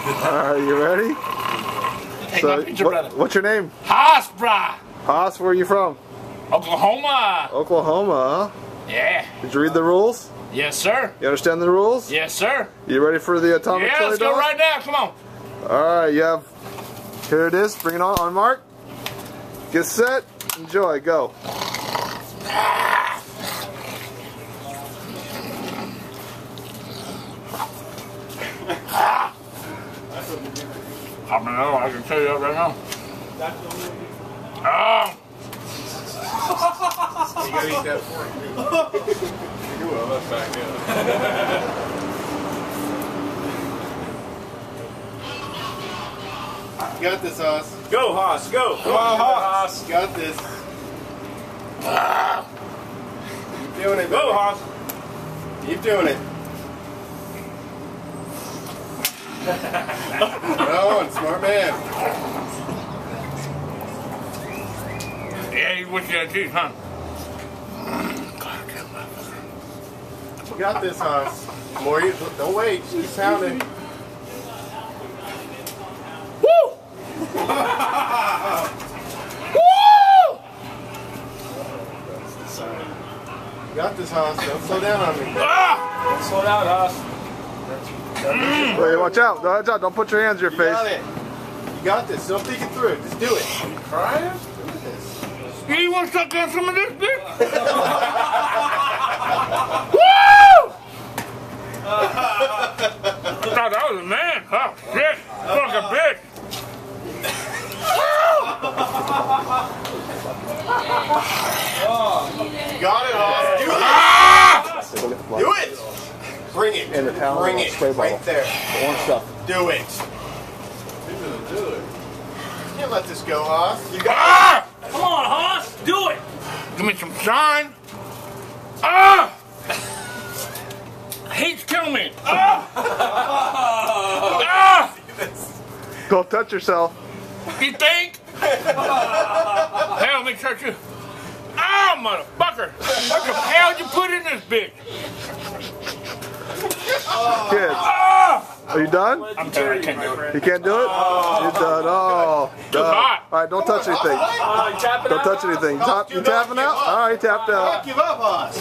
Alright, you ready? Take my picture, brother. What's your name? Haas, brah. Haas, where are you from? Oklahoma. Oklahoma, huh? Yeah. Did you read the rules? Yes, sir. You understand the rules? Yes, sir. You ready for the atomic Yeah, chili let's go dog? right now. Come on. Alright, you have... Here it is. Bring it on mark. Get set. Enjoy. Go. I don't know. I can tell you that right now. Oh. You gotta eat that fork. You will. That's back in. You got this, Haas. Go, Haas, go. Come on, Haas. You got this. Keep doing it. Go, Haas. Keep doing it. Oh, smart man. Yeah, you wish you had teeth, huh? You got this, Haas. More, don't wait. Keep pounding. Woo! You got this, Haas. Don't slow down on me. Ah! Slow down, Haas. Wait, watch out. Watch out. Don't put your hands in your You face. got it. You got this. Don't think it through. Just do it. Crying? You want to suck on some of this, bitch? Woo! Oh, that was a man. Oh, shit. Fuck a bitch. You got it, Haas. Do it. Ah! Do it. Bring it. And the towel Bring and it. spray bottle. Right there. The orange stuff. Do it. You can't let this go, Haas. You got Ah! Come on, Haas, do it. Give me some shine. Ah! Heat's killing me. Ah! Ah! Don't touch yourself. You think? Hell, let me touch you. Ah, motherfucker! What the hell you put in this bitch? Kids, Ah! are you done? I'm done. I can't do it. You can't do it? You're done. Oh, done. hot. Alright, don't touch anything. Tapping Don't out. touch anything. You tapping out? Alright, tapped out. Don't give up, Haas.